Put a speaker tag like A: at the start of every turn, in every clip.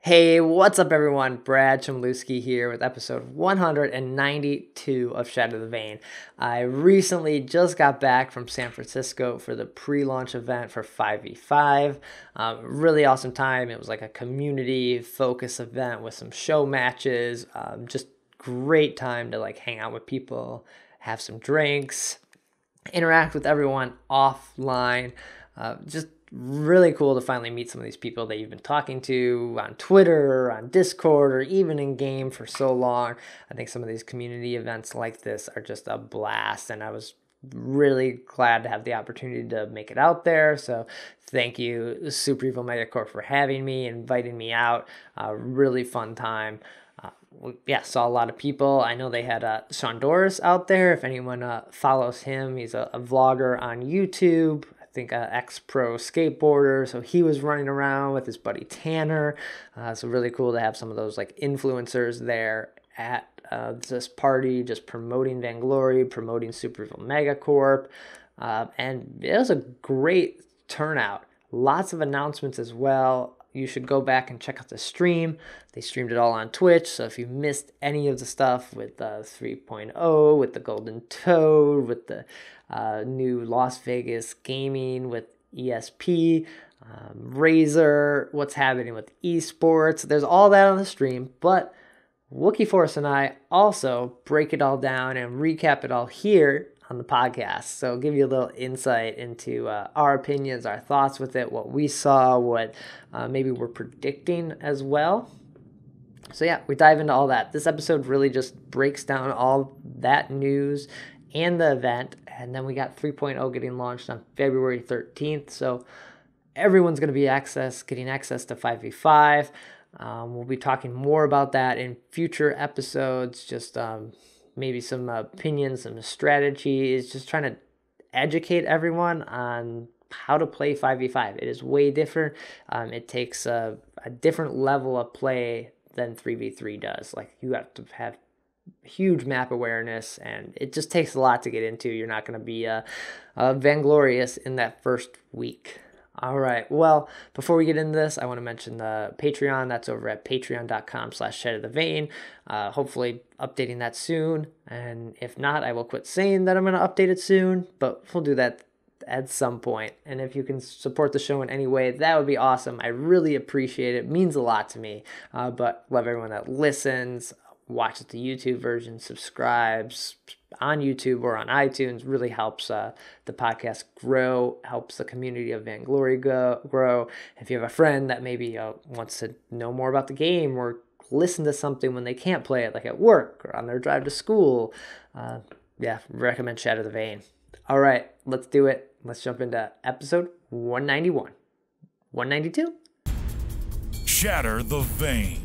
A: Hey, what's up, everyone? Brad Chmielewski here with episode 192 of Shatter the Vain. I recently just got back from San Francisco for the pre-launch event for 5v5. Really awesome time. It was like a community focus event with some show matches. Just great time to like hang out with people, have some drinks, interact with everyone offline. Just really cool to finally meet some of these people that you've been talking to on Twitter or on Discord or even in game for so long. I think some of these community events like this are just a blast, and I was really glad to have the opportunity to make it out there. So thank you, Super Evil Megacorp, for having me, inviting me out. Really fun time. Saw a lot of people. I know they had Sean Doris out there. If anyone follows him, he's a vlogger on YouTube. I think ex-pro skateboarder. So he was running around with his buddy Tanner. So really cool to have some of those like influencers there at this party, just promoting Vainglory, promoting Super Evil Megacorp. And it was a great turnout. Lots of announcements as well. You should go back and check out the stream. They streamed it all on Twitch, so if you missed any of the stuff with 3.0, with the Golden Toad, with the new Las Vegas gaming, with ESP, Razer, what's happening with esports, there's all that on the stream, but Wookie Force and I also break it all down and recap it all here on the podcast. So give you a little insight into our opinions, our thoughts with it, what we saw, what maybe we're predicting as well. So yeah, we dive into all that. This episode really just breaks down all that news and the event. And then we got 3.0 getting launched on February 13th. So everyone's going to be getting access to 5v5. We'll be talking more about that in future episodes, just maybe some opinions, some strategies, just trying to educate everyone on how to play 5v5. It is way different. It takes a different level of play than 3v3 does. Like, you have to have huge map awareness, and it just takes a lot to get into. You're not going to be vainglorious in that first week. All right. Well, before we get into this, I want to mention the Patreon. That's over at patreon.com/shatterthevain. Hopefully updating that soon. And if not, I will quit saying that I'm going to update it soon, but we'll do that at some point. And if you can support the show in any way, that would be awesome. I really appreciate it. It means a lot to me. But love everyone that listens, watches the YouTube version, subscribes on YouTube or on iTunes. Really helps the podcast grow, helps the community of Vainglory grow. If you have a friend that maybe wants to know more about the game or listen to something when they can't play it, like at work or on their drive to school, recommend Shatter the Vain. All right, let's do it. Let's jump into episode 191. 192?
B: Shatter the Vain.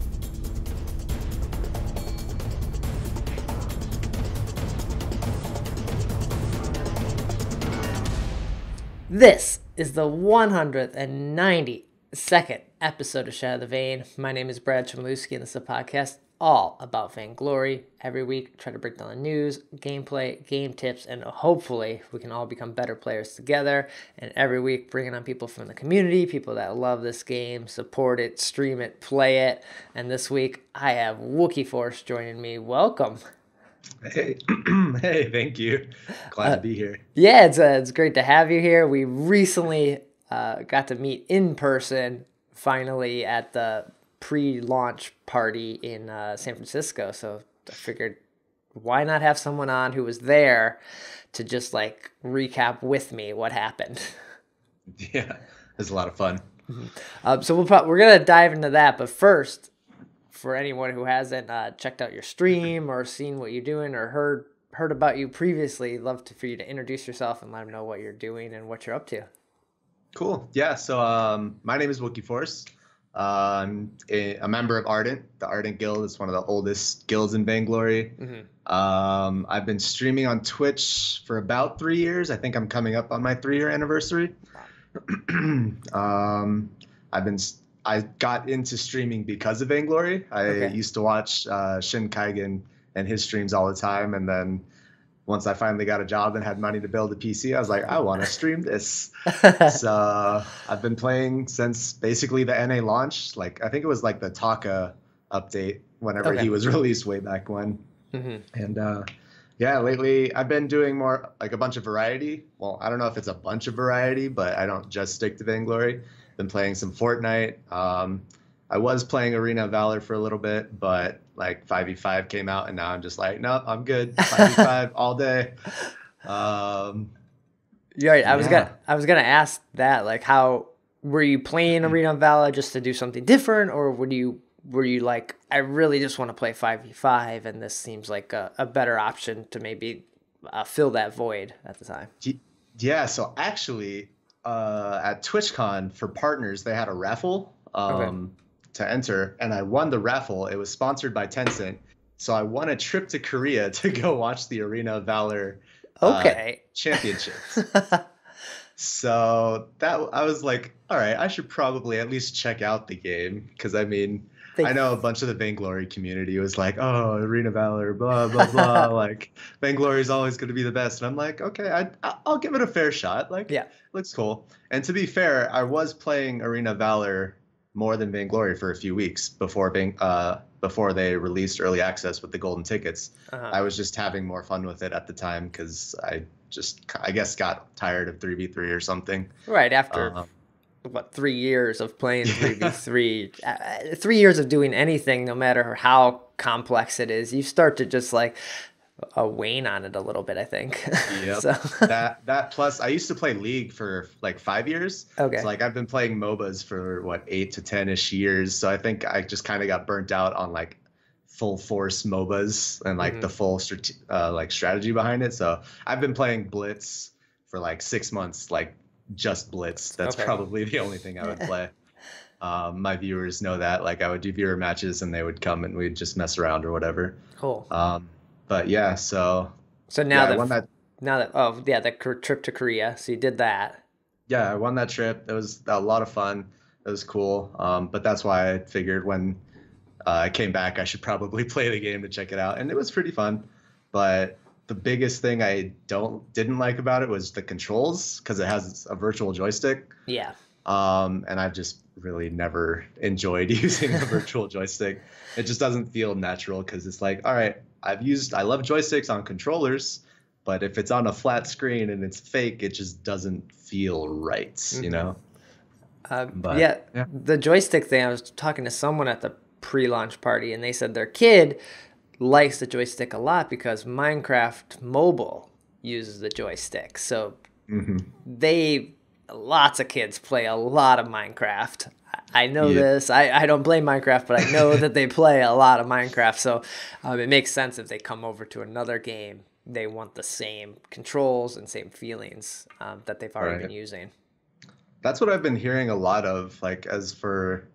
A: This is the 192nd episode of Shatter the Vain. My name is Brad Chmielewski, and this is a podcast all about Vainglory. Every week, try to break down the news, gameplay, game tips, and hopefully we can all become better players together. And every week, bringing on people from the community, people that love this game, support it, stream it, play it. And this week, I have Wookie Force joining me. Welcome.
C: Hey, hey, thank you. Glad to be here.
A: Yeah, it's great to have you here. We recently got to meet in person, finally, at the pre-launch party in San Francisco. So I figured, why not have someone on who was there to just like recap with me what happened?
C: Yeah, it was a lot of fun.
A: So we're gonna dive into that, but first, for anyone who hasn't checked out your stream or seen what you're doing or heard about you previously, love for you to introduce yourself and let them know what you're doing and what you're up to.
C: Cool. Yeah. So my name is Wookie Force. I'm a member of Ardent. The Ardent Guild is one of the oldest guilds in Vainglory. Mm-hmm. I've been streaming on Twitch for about 3 years. I think I'm coming up on my 3-year anniversary. I got into streaming because of Vainglory. I used to watch Shin Kaigen and his streams all the time, and then once I finally got a job and had money to build a PC, I was like, I want to stream this. So I've been playing since basically the NA launch. Like I think it was like the Taka update whenever he
A: Okay.
C: was released way back when.
A: Hmm.
C: And yeah, lately I've been doing more like a bunch of variety. Well, I don't know if it's a bunch of variety, but I don't just stick to Vainglory. Been playing some Fortnite. I was playing Arena of Valor for a little bit, but like 5v5 came out, and now I'm just like, no, I'm good. 5v5 all day.
A: You're right.
C: Yeah.
A: I was gonna ask that. Like, how were you playing Arena of Valor just to do something different, or were you like, I really just want to play 5v5, and this seems like a better option to maybe fill that void at the time?
C: Yeah, so actually, at TwitchCon for partners, they had a raffle
A: Okay.
C: to enter, and I won the raffle. It was sponsored by Tencent, so I won a trip to Korea to go watch the Arena of Valor
A: Okay.
C: championships. So that I was like, all right, I should probably at least check out the game because I mean,
A: They
C: I know a bunch of the Vainglory community was like, oh, Arena Valor, blah blah blah. Like Vainglory is always going to be the best, and I'm like, okay, I'll give it a fair shot. Like,
A: Yeah.
C: looks cool. And to be fair, I was playing Arena Valor more than Vainglory for a few weeks before they released early access with the golden tickets.
A: Uh-huh.
C: I was just having more fun with it at the time because I guess got tired of 3v3 or something.
A: Right after
C: Um,
A: what 3 years of playing 3v3, 3 years of doing anything, no matter how complex it is, you start to just like wane on it a little bit, I think.
C: Yep.
A: So
C: That plus I used to play League for like 5 years.
A: okay.
C: So like I've been playing MOBAs for what 8 to 10-ish years. So I think I just kind of got burnt out on like full force MOBAs and like the full like strategy behind it. So I've been playing Blitz for like 6 months, like just Blitz. That's
A: Okay.
C: probably the only thing I would play. My viewers know that. Like I would do viewer matches and they would come and we'd just mess around or whatever.
A: Cool.
C: But yeah, so
A: So
C: yeah, I won that.
A: oh yeah, the trip to Korea. So you did that.
C: Yeah, I won that trip. It was a lot of fun. It was cool. But that's why I figured when I came back, I should probably play the game to check it out, and it was pretty fun. But the biggest thing I didn't like about it was the controls because it has a virtual joystick.
A: Yeah.
C: And I've just really never enjoyed using a virtual joystick. It just doesn't feel natural because it's like, all right, I love joysticks on controllers, but if it's on a flat screen and it's fake, it just doesn't feel right, you know? But
A: Yeah, the joystick thing, I was talking to someone at the pre-launch party, and they said their kid likes the joystick a lot because Minecraft Mobile uses the joystick. So lots of kids play a lot of Minecraft. I know this. I don't play Minecraft, but I know that they play a lot of Minecraft. So it makes sense if they come over to another game, they want the same controls and same feelings that they've already been using.
C: That's what I've been hearing a lot of, like, as for,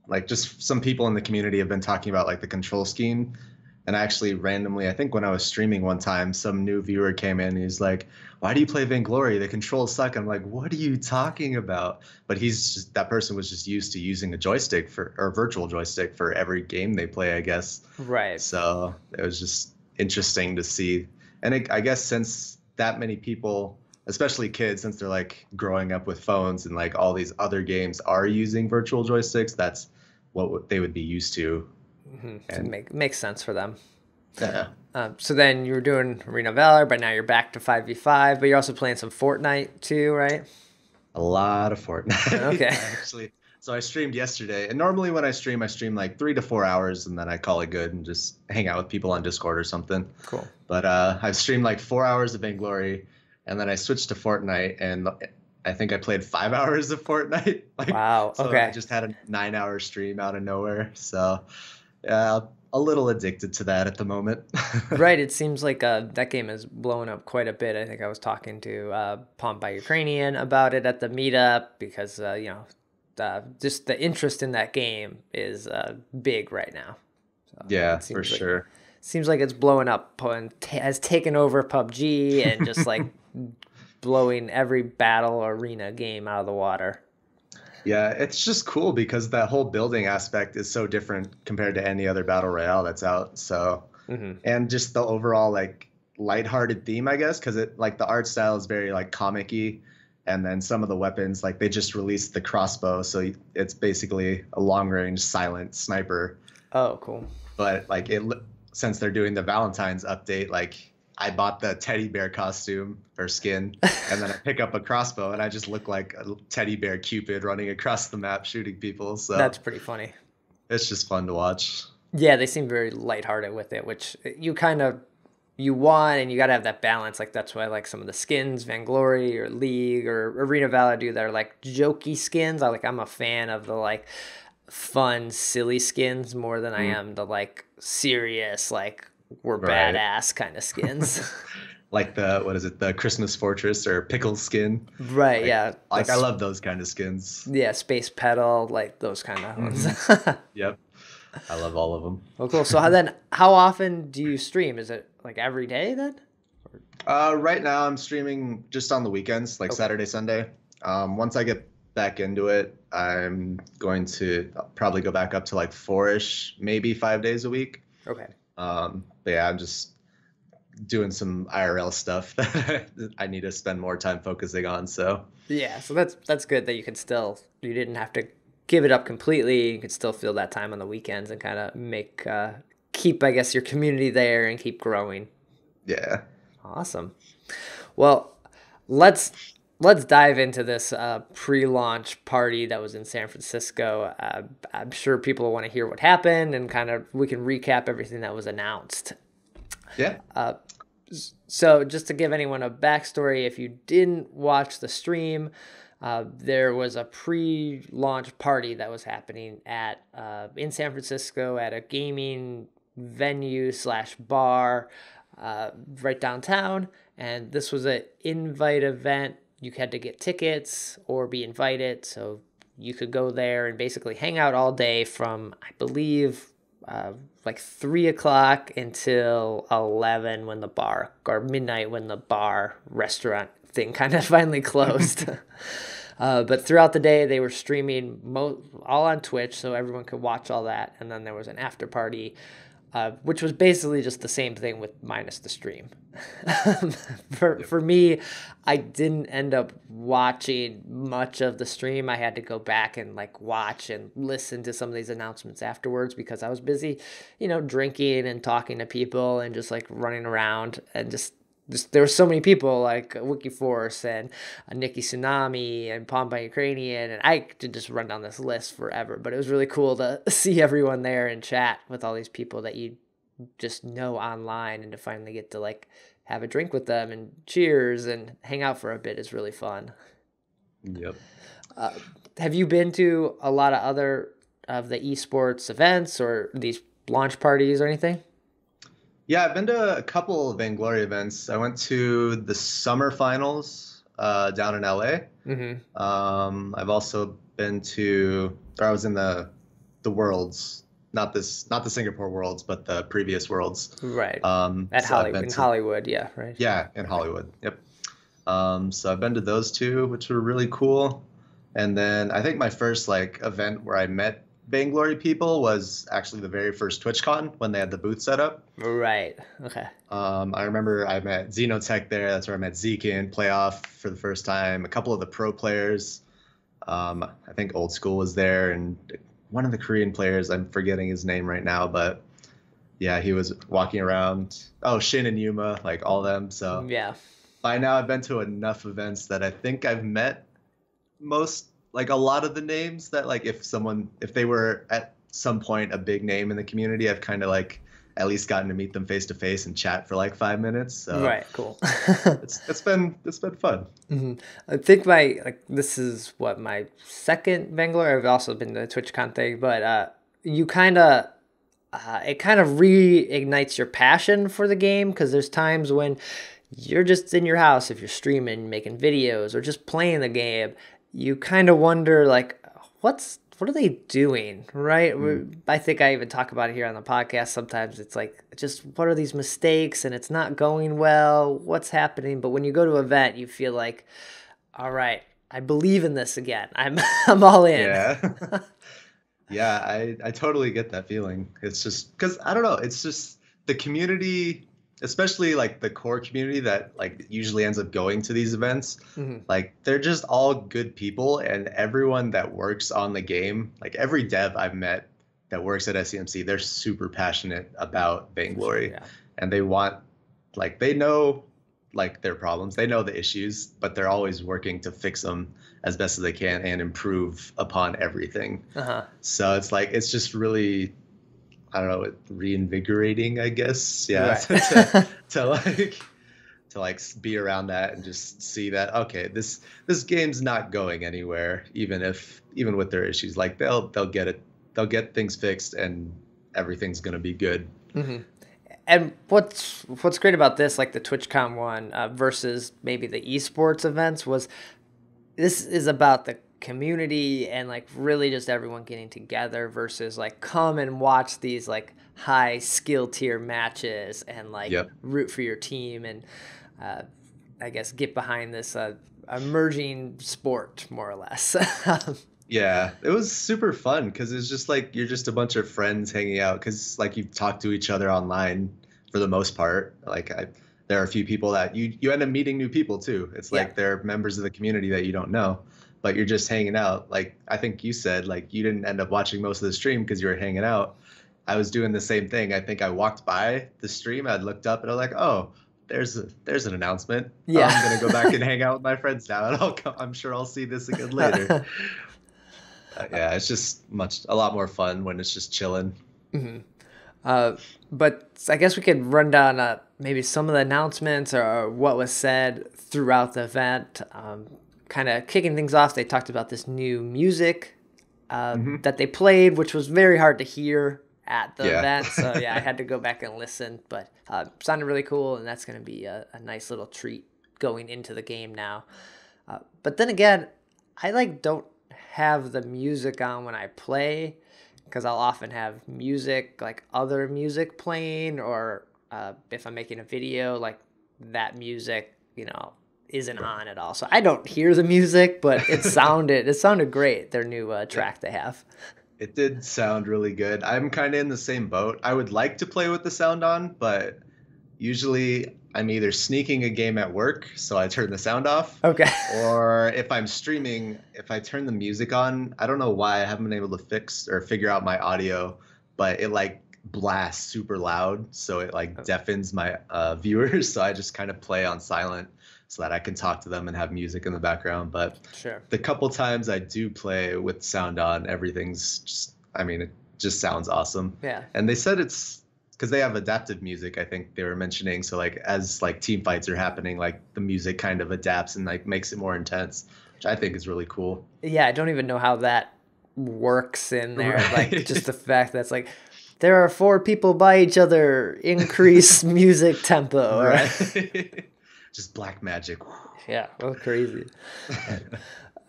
C: like, just some people in the community have been talking about, like, the control scheme. And actually, randomly, I think when I was streaming one time, some new viewer came in and he's like, why do you play Vainglory? The controls suck. I'm like, what are you talking about? But that person was just used to using a joystick or virtual joystick for every game they play, I guess.
A: Right.
C: So it was just interesting to see. And I guess since that many people, especially kids, since they're like growing up with phones and like all these other games are using virtual joysticks, that's what they would be used to.
A: And makes sense for them.
C: Yeah.
A: So then you were doing Arena of Valor, but now you're back to 5v5, but you're also playing some Fortnite too, right?
C: A lot of Fortnite.
A: Okay.
C: Actually, so I streamed yesterday, and normally when I stream like 3 to 4 hours, and then I call it good and just hang out with people on Discord or something.
A: Cool.
C: But I streamed like 4 hours of Vainglory, and then I switched to Fortnite, and I think I played 5 hours of Fortnite. Like,
A: Wow.
C: So
A: Okay.
C: I just had a 9-hour stream out of nowhere. So yeah, a little addicted to that at the moment.
A: Right. It seems like that game is blowing up quite a bit. I think I was talking to Pumped by Ukrainian about it at the meetup because, just the interest in that game is big right now. So
C: Yeah, for sure.
A: Seems like it's blowing up and has taken over PUBG and just like blowing every battle arena game out of the water.
C: Yeah, it's just cool because that whole building aspect is so different compared to any other battle royale that's out. So, and just the overall like lighthearted theme, I guess, because it like the art style is very like comic-y, and then some of the weapons, like they just released the crossbow, so it's basically a long-range silent sniper.
A: Oh, cool.
C: But like since they're doing the Valentine's update, like I bought the teddy bear costume or skin, and then I pick up a crossbow, and I just look like a teddy bear Cupid running across the map shooting people. So
A: That's pretty funny.
C: it's just fun to watch.
A: Yeah, they seem very lighthearted with it, which you want, and you got to have that balance. Like that's why I like some of the skins, Vainglory or League or Arena of Valor do that are like jokey skins. I'm a fan of the like fun, silly skins more than I am the like serious, like we're
C: Right.
A: badass kind of skins.
C: Like the what is it, the Christmas Fortress or pickle skin?
A: Right, yeah.
C: Like I love those kind of skins.
A: Yeah, Space Pedal, like those kind of ones.
C: Yep. I love all of them.
A: Oh, cool. So how often do you stream? Is it like every day then?
C: Right now I'm streaming just on the weekends, like Saturday, Sunday. Once I get back into it, I'm going to probably go back up to like 4-ish, maybe 5 days a week.
A: Okay.
C: But yeah, I'm just doing some IRL stuff that I need to spend more time focusing on. So
A: Yeah, so that's good that you didn't have to give it up completely. You could still feel that time on the weekends and kind of keep, I guess, your community there and keep growing.
C: yeah.
A: Awesome. Well, let's dive into this pre-launch party that was in San Francisco. I'm sure people want to hear what happened and kind of we can recap everything that was announced.
C: Yeah.
A: So just to give anyone a backstory, if you didn't watch the stream, there was a pre-launch party that was happening in San Francisco at a gaming venue / bar right downtown, and this was an invite event. You had to get tickets or be invited, so you could go there and basically hang out all day from, I believe, like 3 o'clock until 11 when the bar, or midnight when the bar restaurant thing kind of finally closed. But throughout the day, they were streaming all on Twitch, so everyone could watch all that. And then there was an after party, which was basically just the same thing with minus the stream. For me, I didn't end up watching much of the stream. I had to go back and like watch and listen to some of these announcements afterwards because I was busy, drinking and talking to people and just like running around and just there were so many people like WikiForce and Nikki Tsunami and Palm by Ukrainian, and I could just run down this list forever. But it was really cool to see everyone there and chat with all these people that you just know online, and to finally get to like have a drink with them and cheers and hang out for a bit is really fun.
C: Yep.
A: Have you been to a lot of other of the esports events or these launch parties or anything?
C: Yeah, I've been to a couple of Vainglory events. I went to the summer finals down in LA. Mm-hmm. I've also been I was in the Worlds, not the Singapore Worlds, but the previous Worlds.
A: Right. At Hollywood, yeah, right.
C: Yeah, in Hollywood. Yep. So I've been to those two, which were really cool. And then I think my first like event where I met Vainglory people was actually the very first TwitchCon when they had the booth set up.
A: Right. Okay.
C: I remember I met Xenotech there. That's where I met Zekin, Playoff for the first time. A couple of the pro players. I think Old School was there, and one of the Korean players, I'm forgetting his name right now, but yeah, he was walking around. Oh, Shin and Yuma, like all of them. So
A: yeah.
C: By now I've been to enough events that I think I've met a lot of the names that like if they were at some point a big name in the community, I've kind of like at least gotten to meet them face to face and chat for like 5 minutes. So
A: right, cool.
C: it's been fun.
A: Mm-hmm. I think this is my second Vainglory. I've also been to the TwitchCon thing, but you kind of it kind of reignites your passion for the game, because there's times when you're just in your house, if you're streaming, making videos, or just playing the game, you kind of wonder like, what are they doing, right? I think I even talk about it here on the podcast. Sometimes it's like, just what are these mistakes, and it's not going well, what's happening? But when you go to an event, you feel like, all right, I believe in this again. I'm all in.
C: Yeah. Yeah, I totally get that feeling. It's just because I don't know, it's just the community especially like the core community that like usually ends up going to these events.
A: Hmm.
C: Like they're just all good people, and everyone that works on the game, like every dev I've met that works at SCMC, they're super passionate about
A: Sure,
C: Vainglory,
A: yeah.
C: and they want, like, they know like their problems, they know the issues, but they're always working to fix them as best as they can and improve upon everything.
A: Uh-huh.
C: So it's like it's just really, I don't know, reinvigorating, I guess. Yeah,
A: Right.
C: to like be around that and just see that, okay, this game's not going anywhere, even with their issues. Like they'll get it, they'll get things fixed, and everything's gonna be good.
A: Hmm. And what's great about this, like the TwitchCon one versus maybe the esports events, was this is about the community and like really just everyone getting together versus like come and watch these like high skill tier matches and like
C: Yep.
A: root for your team and uh, I guess get behind this emerging sport more or less.
C: Yeah, it was super fun because it's just like you're just a bunch of friends hanging out because like you talk to each other online for the most part. Like there are a few people that you end up meeting new people too. It's
A: Yeah.
C: like they're members of the community that you don't know, but you're just hanging out. Like I think you said, like you didn't end up watching most of the stream because you were hanging out. I was doing the same thing. I think I walked by the stream, I looked up, and I was like, oh, there's an announcement.
A: Yeah.
C: I'm gonna go back and hang out with my friends now, and I'm sure I'll see this again later. Yeah, it's just a lot more fun when it's just chilling.
A: Mm-hmm. But I guess we could run down maybe some of the announcements or what was said throughout the event. Kind of kicking things off, they talked about this new music that they played, which was very hard to hear at the
C: Yeah.
A: event. So yeah, I had to go back and listen, but sounded really cool, and that's going to be a nice little treat going into the game now. But then again, I like don't have the music on when I play because I'll often have music, like other music playing, or if I'm making a video, like that music, isn't on at all. So I don't hear the music, but it sounded great, their new track they have.
C: It did sound really good. I'm kind of in the same boat. I would like to play with the sound on, but usually I'm either sneaking a game at work, so I turn the sound off.
A: Okay.
C: Or if I'm streaming, if I turn the music on, I don't know why I haven't been able to fix or figure out my audio, but it like blasts super loud, so it like deafens my viewers. So I just kind of play on silent so that I can talk to them and have music in the background. But
A: Sure.
C: the couple times I do play with sound on, everything's just, I mean, it just sounds awesome.
A: Yeah.
C: And they said it's because they have adaptive music, I think they were mentioning. So like as like team fights are happening, like the music kind of adapts and like makes it more intense, which I think is really cool.
A: Yeah, I don't even know how that works in there.
C: Right.
A: Like just the fact that's like there are 4 people by each other, increase music tempo.
C: Right. Just black magic.
A: Yeah, well, crazy.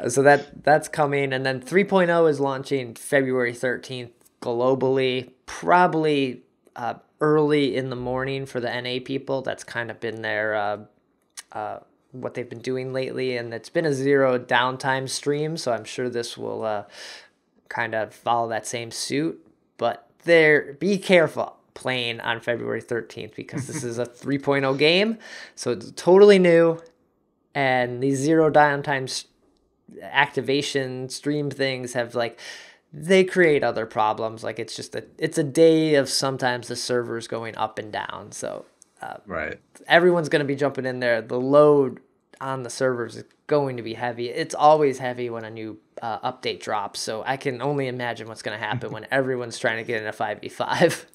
A: So that's coming, and then 3.0 is launching February 13th globally, probably early in the morning for the NA people. That's kind of been their what they've been doing lately, and it's been a 0 downtime stream, so I'm sure this will kind of follow that same suit. But be careful playing on February 13th because this is a 3.0 game, so it's totally new, and these 0 downtime activation stream things have they create other problems. Like it's a day of sometimes the servers going up and down, so
C: Right.
A: everyone's going to be jumping in there. The load on the servers is going to be heavy. It's always heavy when a new update drops, so I can only imagine what's going to happen when everyone's trying to get in a 5v5.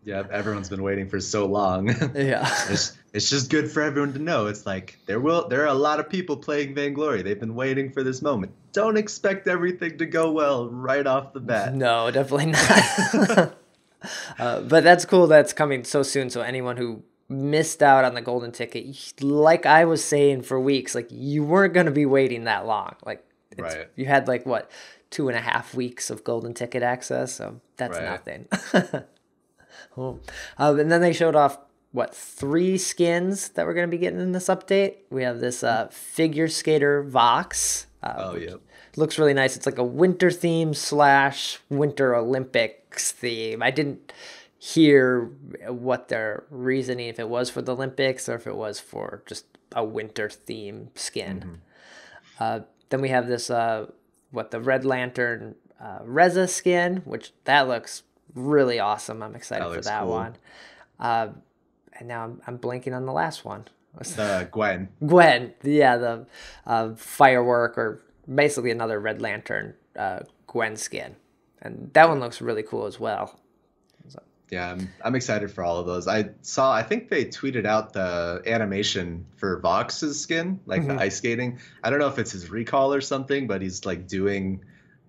C: Yeah, everyone's been waiting for so long.
A: Yeah.
C: It's just good for everyone to know. It's like there are a lot of people playing Vainglory. They've been waiting for this moment. Don't expect everything to go well right off the bat.
A: No, definitely not. But that's cool that's coming so soon. So anyone who missed out on the golden ticket, like I was saying for weeks, like you weren't going to be waiting that long. Like
C: Right.
A: you had 2.5 weeks of golden ticket access. So that's
C: Right.
A: nothing. Cool. And then they showed off 3 skins that we're going to be getting in this update. We have this figure skater Vox.
C: Yep.
A: Looks really nice. It's like a winter theme / Winter Olympics theme. I didn't hear what their reasoning, if it was for the Olympics or if it was for just a winter theme skin. Then we have this, the Red Lantern Reza skin, which that looks really awesome. I'm excited for that one. And now I'm blanking on the last one.
C: Gwen.
A: Gwen, yeah, the firework, or basically another Red Lantern Gwen skin. And that one looks really cool as well. So.
C: Yeah, I'm excited for all of those. I think they tweeted out the animation for Vox's skin, like the ice skating. I don't know if it's his recall or something, but he's like doing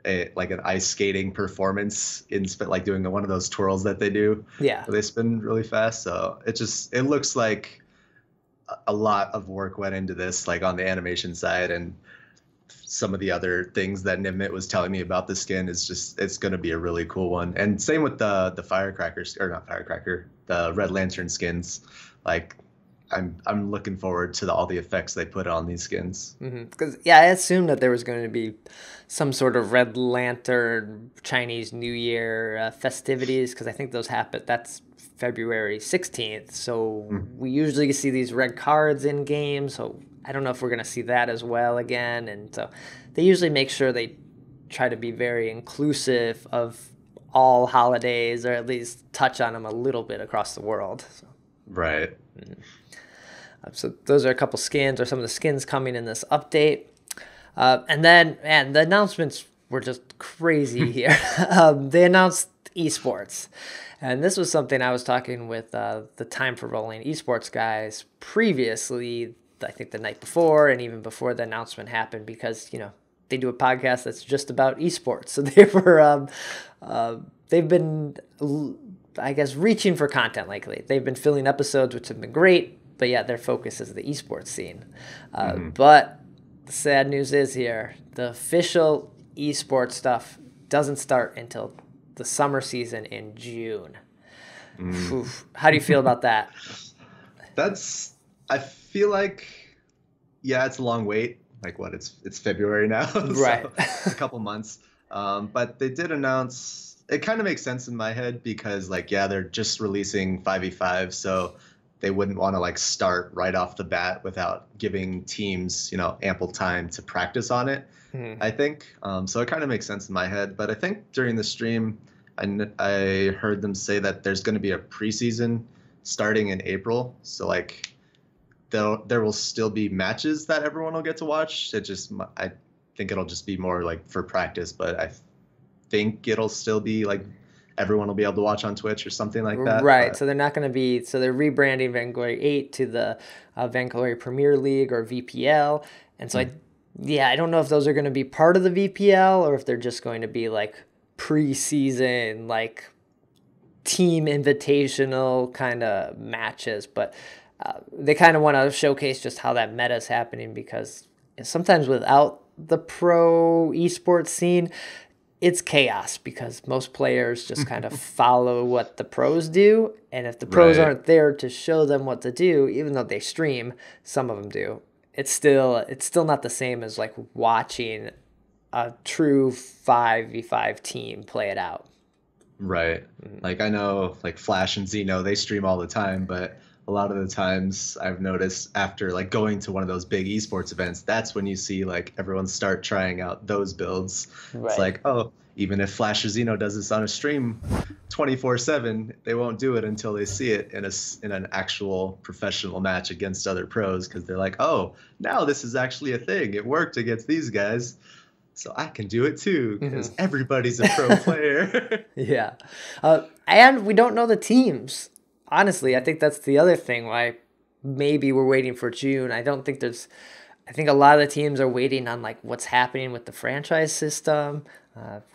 C: an ice skating performance like doing one of those twirls that they do.
A: Yeah.
C: Where they spin really fast. So it looks like a lot of work went into this, like on the animation side, and some of the other things that Nimit was telling me about the skin it's going to be a really cool one. And same with the firecrackers, or not firecracker, the Red Lantern skins. Like I'm looking forward to all the effects they put on these skins.
A: Because I assumed that there was going to be some sort of Red Lantern Chinese New Year festivities, because I think those happen. That's February 16th. So we usually see these red cards in games. So I don't know if we're going to see that as well again. And so they usually make sure they try to be very inclusive of all holidays, or at least touch on them a little bit across the world. So.
C: Right.
A: So those are a couple skins, or some of the skins coming in this update. And then, man, the announcements were just crazy here. They announced esports. And this was something I was talking with the Time for Rolling esports guys previously, I think the night before, and even before the announcement happened, because, they do a podcast that's just about esports. So they were, they've been, I guess, reaching for content lately. They've been filling episodes, which have been great. But yeah, their focus is the esports scene. But the sad news is here, the official esports stuff doesn't start until the summer season in June. Oof. How do you feel about that?
C: I feel like, yeah, it's a long wait. Like it's February now,
A: right?
C: So a couple months. But they did announce, it kind of makes sense in my head, because they're just releasing 5v5, so they wouldn't want to like start right off the bat without giving teams, ample time to practice on it. I think. So it kind of makes sense in my head. But I think during the stream, I heard them say that there's going to be a preseason starting in April. So like there will still be matches that everyone will get to watch. I think it'll just be more like for practice. But I think it'll still be like everyone will be able to watch on Twitch or something like that.
A: Right. But. So they're not going to be. So they're rebranding Vainglory 8 to the Vainglory Premier League, or VPL. And so I don't know if those are going to be part of the VPL, or if they're just going to be like preseason, like team invitational kind of matches. But they kind of want to showcase just how that meta is happening, because sometimes without the pro esports scene, it's chaos, because most players just kind of follow what the pros do. And if the pros aren't there to show them what to do, even though they stream, some of them do, it's still not the same as like watching a true 5v5 team play it out.
C: Right. Like I know like Flash and Xeno, they stream all the time, but a lot of the times I've noticed after like going to one of those big esports events, that's when you see like everyone start trying out those builds. Right. It's like, oh, even if Flash or Xeno does this on a stream 24/7, they won't do it until they see it in an actual professional match against other pros, because they're like, oh, now this is actually a thing. It worked against these guys, so I can do it too, because everybody's a pro player.
A: Yeah. And we don't know the teams. Honestly, I think that's the other thing why maybe we're waiting for June. I think a lot of the teams are waiting on like what's happening with the franchise system,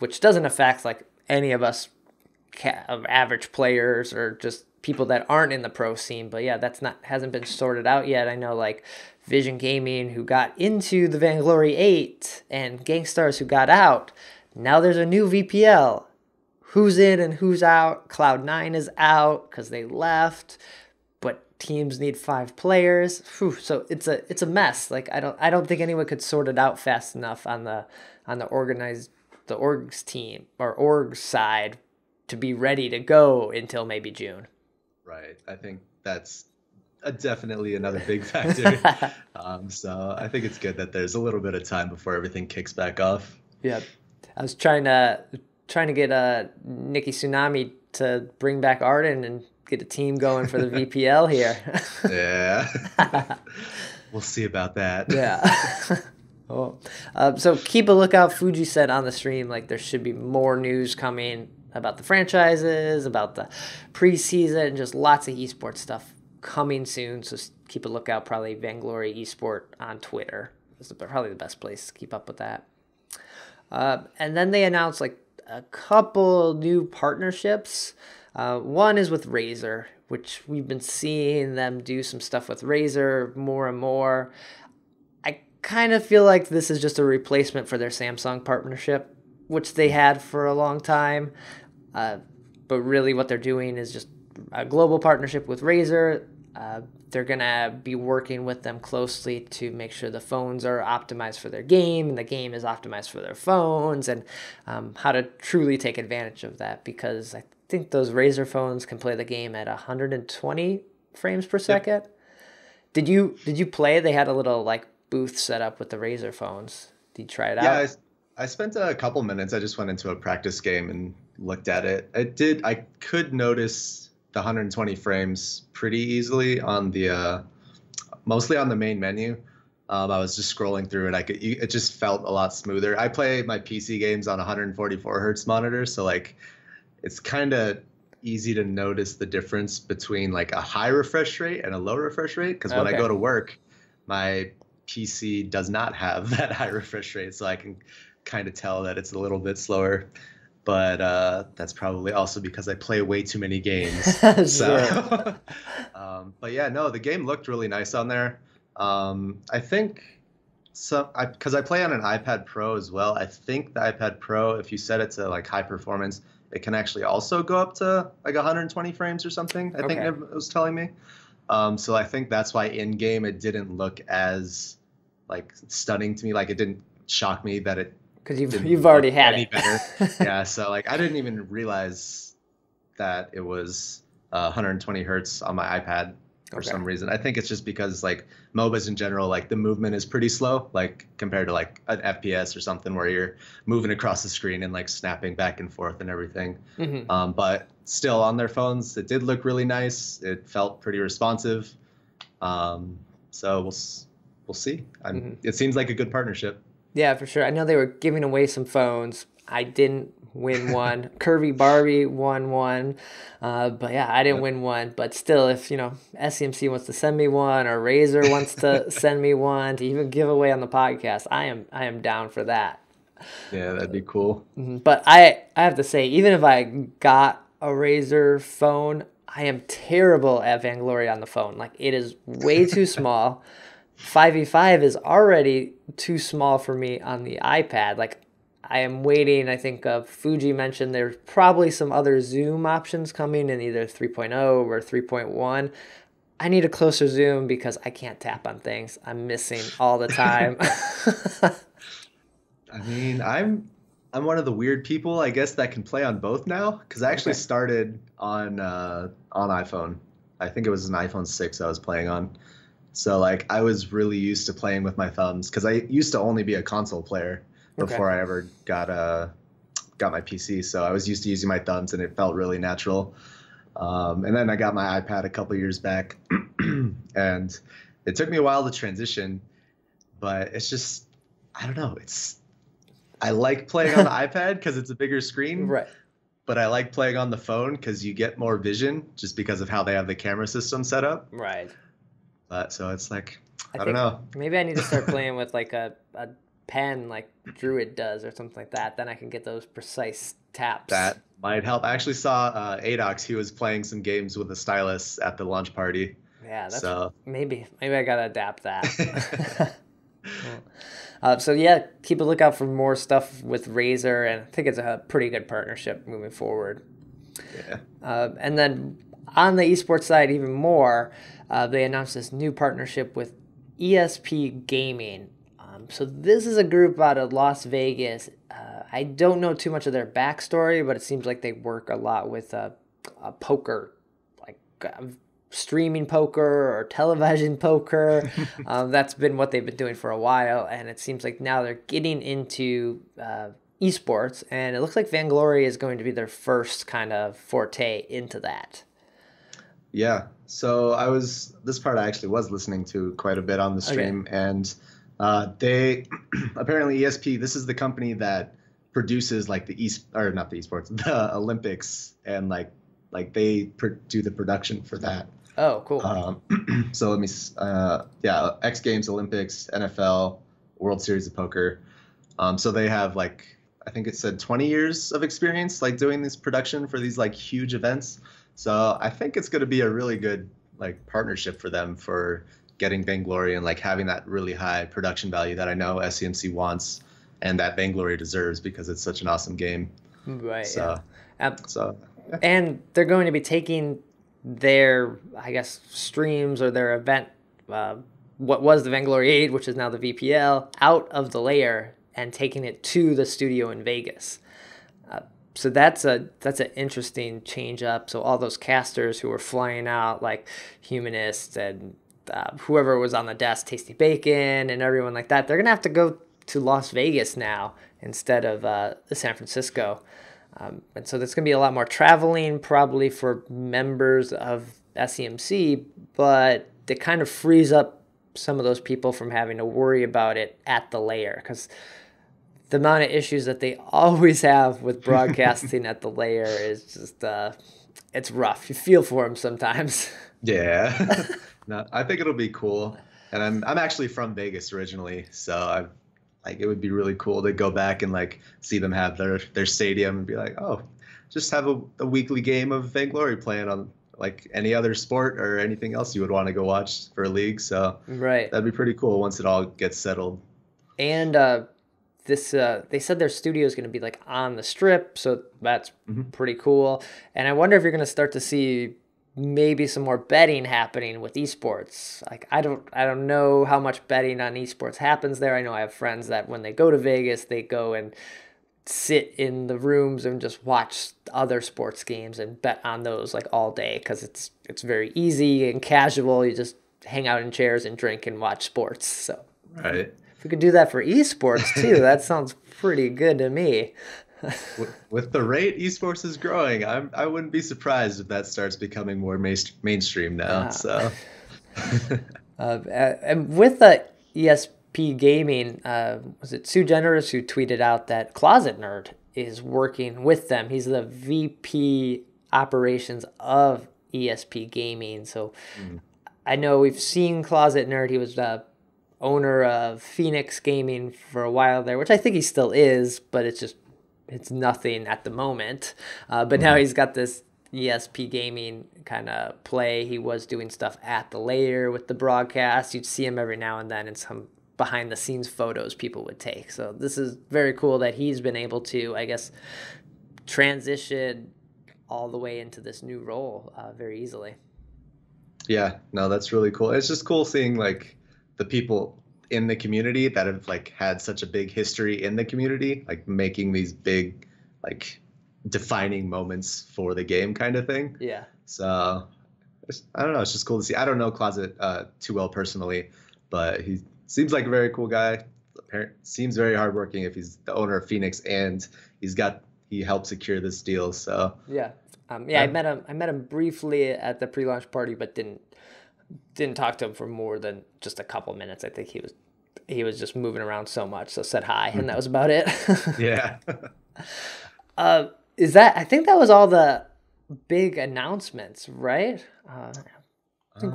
A: which doesn't affect like any of us average players or just people that aren't in the pro scene. But yeah, hasn't been sorted out yet. I know like Vision Gaming, who got into the Vainglory 8, and Gangstars, who got out. Now there's a new VPL. Who's in and who's out? Cloud9 is out because they left, but teams need 5 players. Whew, so it's a mess. Like I don't think anyone could sort it out fast enough on the orgs team or org side to be ready to go until maybe June.
C: Right. I think that's definitely another big factor. So I think it's good that there's a little bit of time before everything kicks back off.
A: Yeah, I was trying to get Nikki Tsunami to bring back Arden and get a team going for the VPL here.
C: Yeah. We'll see about that.
A: Yeah. Oh. So keep a lookout. Fuji said on the stream, like, there should be more news coming about the franchises, about the preseason, and just lots of esports stuff coming soon. So keep a lookout. Probably Vainglory Esport on Twitter is probably the best place to keep up with that. And then they announced like a couple new partnerships. One is with Razer, which we've been seeing them do some stuff with Razer more and more. I kind of feel like this is just a replacement for their Samsung partnership, which they had for a long time. But really what they're doing is just a global partnership with Razer. They're going to be working with them closely to make sure the phones are optimized for their game and the game is optimized for their phones, and how to truly take advantage of that, because I think those Razer phones can play the game at 120 frames per second. Did you play? They had a little like booth set up with the Razer phones. Did you try it out?
C: Yeah, I spent a couple minutes. I just went into a practice game and looked at it. I could notice the 120 frames pretty easily on the mostly on the main menu. I was just scrolling through it. It just felt a lot smoother. I play my PC games on 144 hertz monitor, so like it's kind of easy to notice the difference between like a high refresh rate and a low refresh rate, because when I go to work, my PC does not have that high refresh rate, so I can kind of tell that it's a little bit slower. But that's probably also because I play way too many games. So, but yeah, no, the game looked really nice on there. I think because I play on an iPad Pro as well. I think the iPad Pro, if you set it to like high performance, it can actually also go up to like 120 frames or something. I think it was telling me. So I think that's why in game it didn't look as like stunning to me. Like it didn't shock me that it.
A: Because you've already had
C: any
A: it.
C: Better. Yeah, so like I didn't even realize that it was 120 hertz on my iPad for some reason. I think it's just because like MOBAs in general, like the movement is pretty slow, like compared to like an FPS or something where you're moving across the screen and like snapping back and forth and everything. Mm-hmm. But still on their phones, it did look really nice. It felt pretty responsive. So we'll see. It seems like a good partnership.
A: Yeah, for sure. I know they were giving away some phones. I didn't win one. Curvy Barbie won one. But yeah, I didn't win one. But still, if, SCMC wants to send me one, or Razer wants to send me one to even give away on the podcast, I am down for that.
C: Yeah, that'd be cool.
A: But I have to say, even if I got a Razer phone, I am terrible at Vainglory on the phone. Like, it is way too small. 5v5 is already too small for me on the iPad. Like, I am waiting. I think Fuji mentioned there's probably some other zoom options coming in either 3.0 or 3.1. I need a closer zoom because I can't tap on things. I'm missing all the time.
C: I mean, I'm one of the weird people, I guess, that can play on both now, because I actually started on iPhone. I think it was an iPhone 6 I was playing on. So like I was really used to playing with my thumbs, because I used to only be a console player before I ever got my PC. So I was used to using my thumbs, and it felt really natural. And then I got my iPad a couple years back, and it took me a while to transition, but it's just, I don't know. I like playing on the iPad because it's a bigger screen,
A: right?
C: But I like playing on the phone because you get more vision just because of how they have the camera system set up.
A: Right.
C: So it's like, I don't know.
A: Maybe I need to start playing with like a pen like Druid does or something like that. Then I can get those precise taps.
C: That might help. I actually saw Adox. He was playing some games with a stylus at the launch party.
A: Yeah, maybe I gotta adapt that. So yeah, keep a lookout for more stuff with Razer, and I think it's a pretty good partnership moving forward.
C: Yeah.
A: And then on the esports side, even more, they announced this new partnership with ESP Gaming. So this is a group out of Las Vegas. I don't know too much of their backstory, but it seems like they work a lot with poker, like streaming poker or television poker. That's been what they've been doing for a while, and it seems like now they're getting into esports, and it looks like Vainglory is going to be their first kind of forte into that.
C: Yeah. So this part I actually was listening to quite a bit on the stream, and they apparently ESP. This is the company that produces like not the esports, the Olympics, and like they do the production for that.
A: Oh, cool.
C: So let me, X Games, Olympics, NFL, World Series of Poker. So they have like, I think it said 20 years of experience like doing this production for these like huge events. So I think it's going to be a really good like partnership for them for getting Vainglory and like having that really high production value that I know SCMC wants and that Vainglory deserves because it's such an awesome game.
A: Right.
C: So,
A: yeah.
C: Yeah.
A: And they're going to be taking their, I guess, streams or their event, what was the Vainglory 8, which is now the VPL, out of the layer and taking it to the studio in Vegas. So that's an interesting change up. So all those casters who were flying out, like Humanist and whoever was on the desk, Tasty Bacon and everyone like that, they're going to have to go to Las Vegas now instead of San Francisco. And so there's going to be a lot more traveling probably for members of SEMC, but it kind of frees up some of those people from having to worry about it at the layer, because the amount of issues that they always have with broadcasting at the layer is just, it's rough. You feel for them sometimes.
C: Yeah. No, I think it'll be cool. And I'm actually from Vegas originally, so it would be really cool to go back and like see them have their stadium and be like, oh, just have a weekly game of Vainglory playing on like any other sport or anything else you would want to go watch for a league. So
A: right,
C: that'd be pretty cool once it all gets settled.
A: And they said their studio is going to be like on the strip, so that's pretty cool. And I wonder if you're going to start to see maybe some more betting happening with esports. Like I don't know how much betting on esports happens there. I know I have friends that when they go to Vegas, they go and sit in the rooms and just watch other sports games and bet on those like all day, because it's very easy and casual. You just hang out in chairs and drink and watch sports. So
C: right.
A: If we could do that for esports too, that sounds pretty good to me.
C: With the rate esports is growing, I wouldn't be surprised if that starts becoming more mainstream now. So,
A: and with the ESP Gaming, was it Sue Generous who tweeted out that Closet Nerd is working with them? He's the VP operations of ESP Gaming. So I know we've seen Closet Nerd. He was the owner of Phoenix Gaming for a while there, which I think he still is, but it's nothing at the moment. But now he's got this ESP Gaming kind of play. He was doing stuff at the layer with the broadcast. You'd see him every now and then in some behind the scenes photos people would take. So this is very cool that he's been able to, I guess, transition all the way into this new role very easily.
C: Yeah, no, that's really cool. It's just cool seeing like the people in the community that have like had such a big history in the community, like making these big, like defining moments for the game kind of thing.
A: Yeah.
C: So I don't know. It's just cool to see. I don't know Closet too well personally, but he seems like a very cool guy. Seems very hardworking if he's the owner of Phoenix and he helped secure this deal. So
A: yeah. I met him briefly at the pre-launch party, but didn't talk to him for more than just a couple minutes. I think he was just moving around so much, so said hi, and that was about it.
C: Yeah.
A: I think that was all the big announcements, right? I think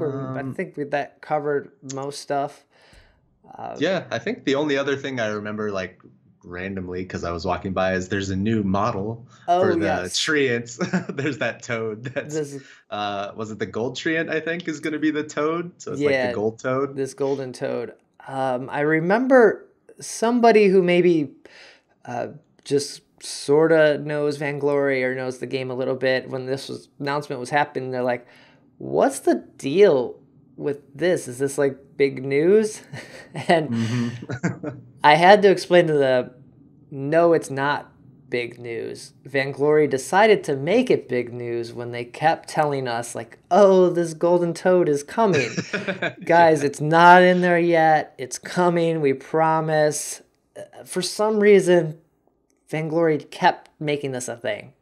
A: that covered most stuff.
C: Yeah, I think the only other thing I remember like randomly because I was walking by is there's a new model for the Treants. There's that toad that's was it the gold Treant, I think, is going to be the toad, so it's like the gold toad,
A: this golden toad. I remember somebody who maybe just sort of knows Vainglory or knows the game a little bit, when this announcement was happening, they're like, what's the deal with this? Is this like big news? And
C: Mm-hmm.
A: I had to explain to them, no, it's not big news. Vainglory decided to make it big news when they kept telling us, like, oh, this golden toad is coming. Guys,
C: Yeah.
A: it's not in there yet. It's coming, we promise. For some reason, Vainglory kept making this a thing.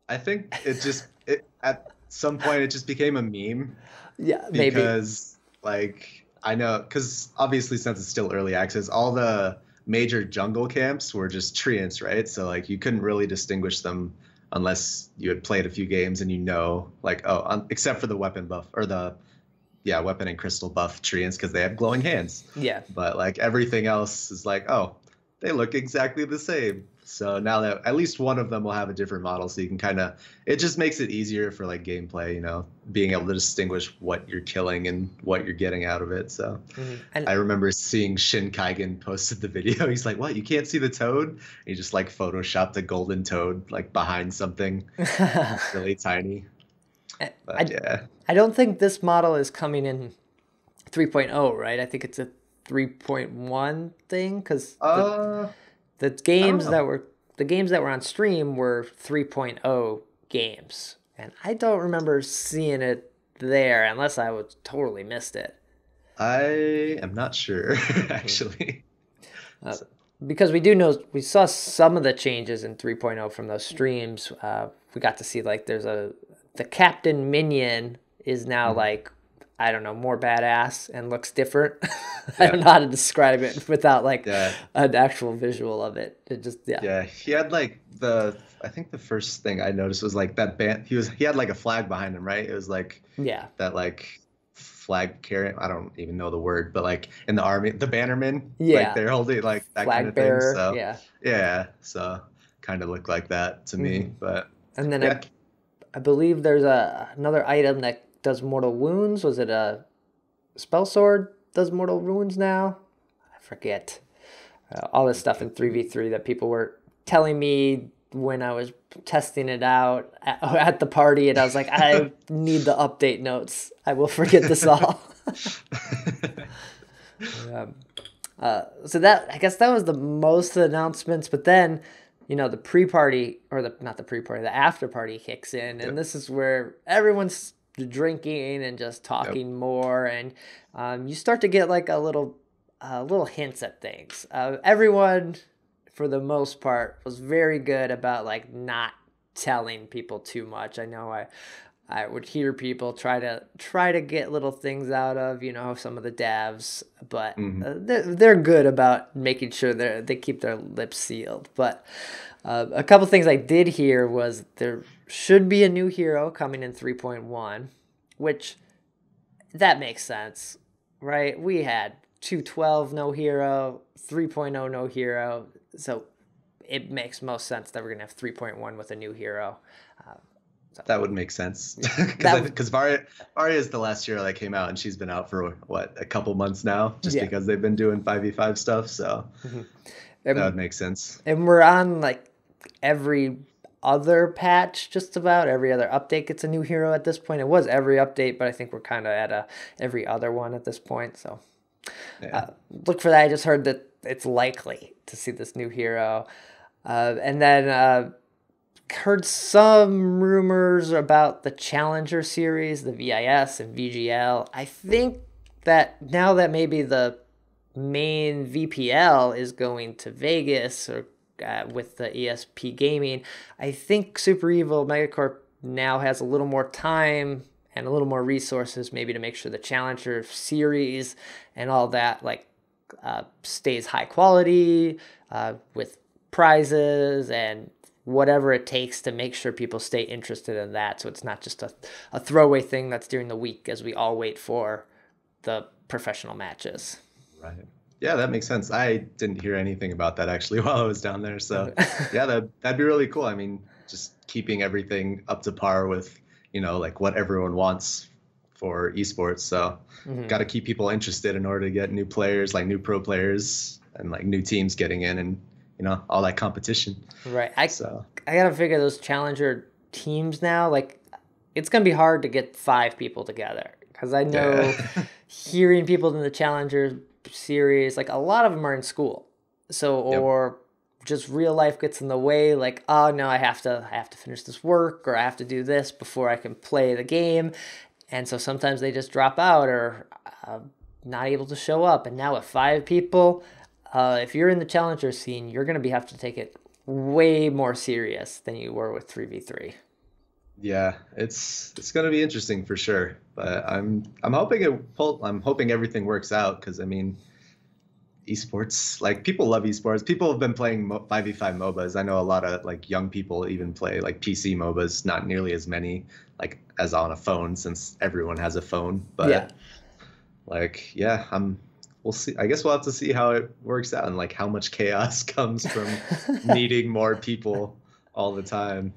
C: I think at some point it just became a meme
A: Yeah, maybe.
C: because like I know because obviously since it's still early access, all the major jungle camps were just treants, right? So like you couldn't really distinguish them unless you had played a few games and like except for the weapon buff or the weapon and crystal buff treants because they have glowing hands.
A: Yeah.
C: But like everything else is like, oh, they look exactly the same. So now that at least one of them will have a different model, so you can it just makes it easier for like gameplay, being able to distinguish what you're killing and what you're getting out of it. So
A: And
C: I remember seeing Shin Kaigen posted the video. He's like, "What? You can't see the toad?" And he just like photoshopped a golden toad like behind something really tiny. But yeah.
A: I don't think this model is coming in 3.0, right? I think it's a 3.1 thing because the games
C: I don't
A: that were on stream were 3.0 games, and I don't remember seeing it there unless I was totally missed it.
C: I am not sure actually.
A: Because we saw some of the changes in 3.0 from those streams. We got to see like the captain minion is now like, I don't know, more badass and looks different. I don't know how to describe it without like an actual visual of it. It just
C: Yeah, he had like I think the first thing I noticed was like that band. He had like a flag behind him, right? It was like that like flag carrying. I don't even know the word, but like in the army, the bannermen, like they're holding like that
A: flag
C: kind of
A: bearer,
C: thing. So yeah, so kind of looked like that to me. But
A: and then I believe there's another item that does mortal wounds. Was it a spell sword does mortal wounds now? I forget. All this stuff in 3v3 that people were telling me when I was testing it out at the party, and I was like, I need the update notes. I will forget this all. So that, I guess that was the most announcements, but then, the pre-party, or not the pre-party, the after-party kicks in, and this is where everyone's drinking and just talking more, and you start to get like a little hints at things. Everyone, for the most part, was very good about like not telling people too much. I know I would hear people try to get little things out of some of the devs, but they're good about making sure they keep their lips sealed. But a couple things I did hear was there should be a new hero coming in 3.1, which that makes sense, right? We had 2.12 no hero, 3.0 no hero, so it makes most sense that we're gonna have 3.1 with a new hero.
C: That would make sense because Varia is the last hero that came out, and she's been out for a couple months now, just because they've been doing 5v5 stuff. So that would make sense.
A: And we're on like every other patch, just about every other update gets a new hero at this point. It was every update, but I think we're kind of at every other one at this point. So look for that. I just heard that it's likely to see this new hero, and then heard some rumors about the Challenger series, the VIS and VGL. I think that now that maybe the main VPL is going to Vegas or with the ESP Gaming, I think Super Evil Megacorp now has a little more time and a little more resources maybe to make sure the Challenger series and all that stays high quality with prizes and whatever it takes to make sure people stay interested in that, so it's not just a throwaway thing that's during the week as we all wait for the professional matches.
C: Right. Yeah, that makes sense. I didn't hear anything about that actually while I was down there. So yeah, that'd be really cool. I mean, just keeping everything up to par with, like what everyone wants for esports. So got to keep people interested in order to get new players, like new pro players and like new teams getting in and, all that competition.
A: Right. I got to figure those Challenger teams now, like it's going to be hard to get 5 people together Because I know
C: Yeah.
A: hearing people in the Challenger series, like a lot of them are in school. So,
C: Yep.
A: or just real life gets in the way, like, oh no, I have to finish this work, or I have to do this before I can play the game. And so sometimes they just drop out or not able to show up. And now with 5 people, if you're in the Challenger scene, you're going to have to take it way more serious than you were with 3v3.
C: Yeah, it's gonna be interesting for sure. But I'm hoping everything works out because I mean, esports, like people love esports. People have been playing 5v5 MOBAs. I know a lot of like young people even play like PC MOBAs, not nearly as many like as on a phone since everyone has a phone.
A: Yeah.
C: But like yeah, we'll see. I guess we'll have to see how it works out and like how much chaos comes from needing more people all the time.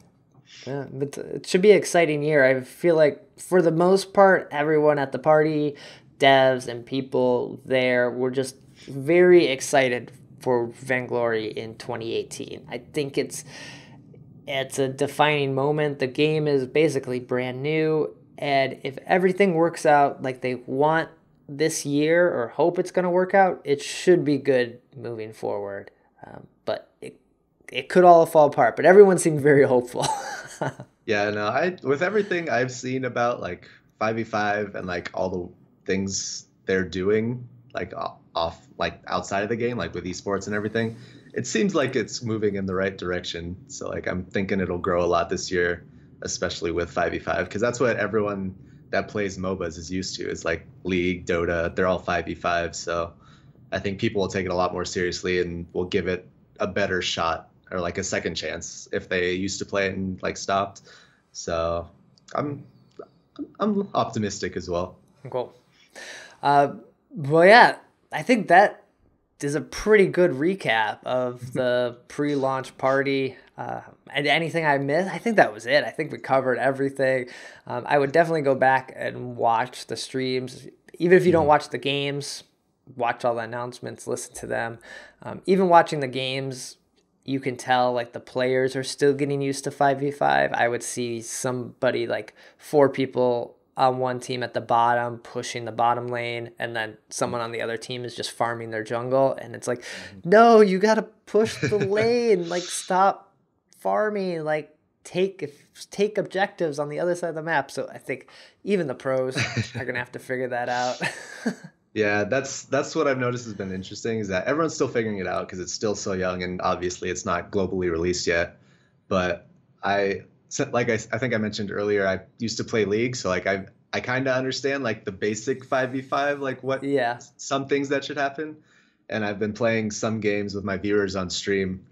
A: Yeah, but it should be an exciting year. I feel like for the most part, everyone at the party, devs and people there were just very excited for Vainglory in 2018. I think it's a defining moment. The game is basically brand new, and if everything works out like they want this year or hope it's going to work out, it should be good moving forward. But it could all fall apart. But everyone seemed very hopeful.
C: Yeah, no, I with everything I've seen about like 5v5 and like all the things they're doing like off like outside of the game, like with esports and everything, it seems like it's moving in the right direction. So like I'm thinking it'll grow a lot this year, especially with 5v5, because that's what everyone that plays MOBAs is used to. Is like League, Dota, they're all 5v5. So I think people will take it a lot more seriously and will give it a better shot or like a second chance if they used to play it and like stopped. So I'm I'm optimistic as well.
A: Cool. Well, yeah, I think that is a pretty good recap of the pre-launch party. And anything I missed, I think that was it. I think we covered everything. I would definitely go back and watch the streams, even if you don't watch the games. Watch all the announcements, listen to them. Even watching the games, you can tell like the players are still getting used to 5v5. I would see somebody like 4 people on one team at the bottom pushing the bottom lane, and then someone on the other team is just farming their jungle, and it's like, no, you got to push the lane, like stop farming, like take objectives on the other side of the map. So I think even the pros are gonna have to figure that out.
C: Yeah, that's what I've noticed has been interesting is that everyone's still figuring it out because it's still so young and obviously it's not globally released yet. But I think I mentioned earlier, I used to play League, so like I kind of understand like the basic 5v5, like what
A: Yeah.
C: some things that should happen. And I've been playing some games with my viewers on stream,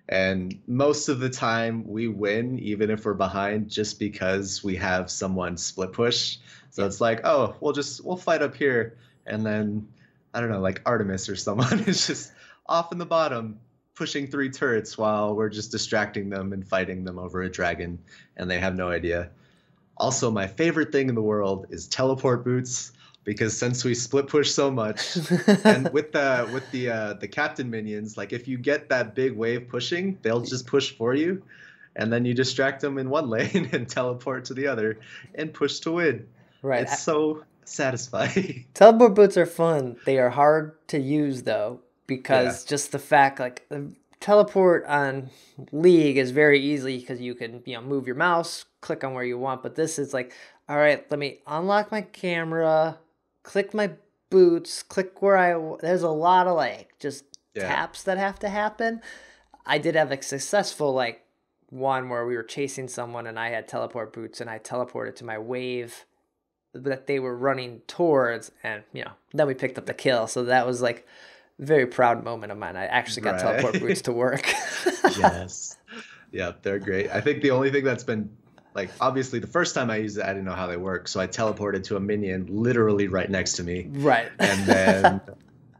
C: and most of the time we win even if we're behind just because we have someone split push. So it's like, oh, we'll fight up here, and then I don't know, like Artemis or someone is just off in the bottom pushing 3 turrets while we're just distracting them and fighting them over a dragon, and they have no idea. Also, my favorite thing in the world is teleport boots, because since we split push so much, and with the captain minions, like if you get that big wave pushing, they'll just push for you, and then you distract them in one lane and teleport to the other and push to win.
A: Right.
C: It's so satisfying.
A: Teleport boots are fun. They are hard to use though, because just the fact like the teleport on League is very easy because you can move your mouse, click on where you want. But this is like, all right, let me unlock my camera, click my boots, click where there's a lot of like just taps that have to happen. I did have a successful like one where we were chasing someone and I had teleport boots and I teleported to my wave that they were running towards, and then we picked up the kill. So that was like a very proud moment of mine. I actually got teleport boots to work.
C: Yes. Yeah, they're great. I think the only thing that's been like, obviously the first time I used it, I didn't know how they work. So I teleported to a minion literally right next to me.
A: Right.
C: And then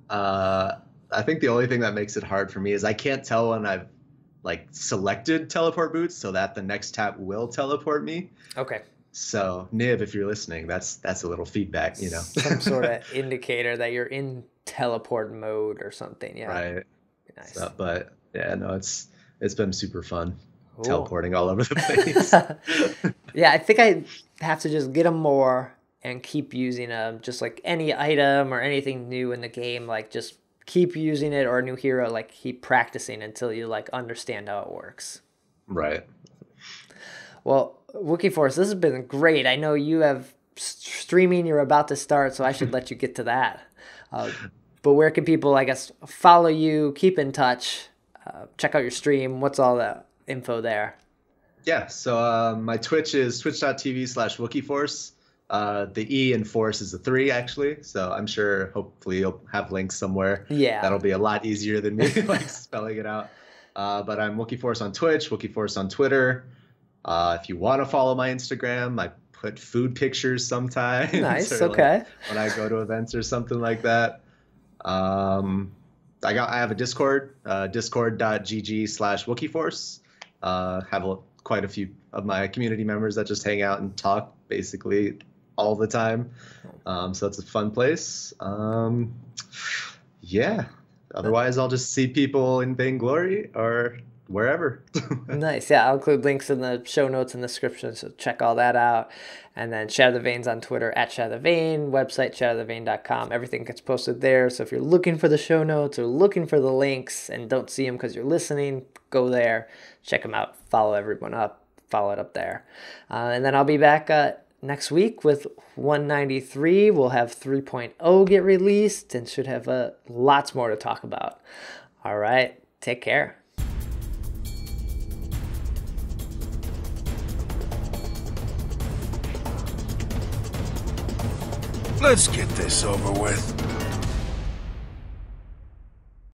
C: I think the only thing that makes it hard for me is I can't tell when I've like selected teleport boots so that the next tap will teleport me.
A: Okay.
C: So Niv, if you're listening, that's a little feedback,
A: Some sort of indicator that you're in teleport mode or something. Yeah.
C: Right.
A: Nice.
C: So, but yeah, no, it's been super fun.
A: Cool.
C: Teleporting all over the place.
A: Yeah, I think I have to just get them more and keep using them. Just like any item or anything new in the game, like just keep using it, or a new hero, like keep practicing until you like understand how it works.
C: Right.
A: Well, Wookie Force, this has been great. I know you have streaming you're about to start, so I should let you get to that. But where can people, I guess, follow you, keep in touch, check out your stream? What's all the info there?
C: Yeah, so my Twitch is twitch.tv/WookieForce. The E in Force is a 3, actually. So I'm sure, hopefully, you'll have links somewhere.
A: Yeah.
C: That'll be a lot easier than me like spelling it out. But I'm WookieForce on Twitch, WookieForce on Twitter. If you want to follow my Instagram, I put food pictures sometimes.
A: Nice,
C: okay.
A: Like
C: when I go to events or something like that. I have a Discord, discord.gg/WookieForce. Have quite a few of my community members that just hang out and talk basically all the time. So it's a fun place. Yeah. Otherwise, I'll just see people in Vainglory or wherever.
A: Nice. Yeah, I'll include links in the show notes and description, so check all that out. And then Shatter the Vain's on Twitter @Shatter the Vain, website shatterthevain.com. Everything gets posted there. So if you're looking for the show notes or looking for the links and don't see them because you're listening, go there, check them out, follow everyone up, follow it up there. And then I'll be back next week with 193. We'll have 3.0 get released and should have lots more to talk about. All right, take care.
B: Let's get this over with.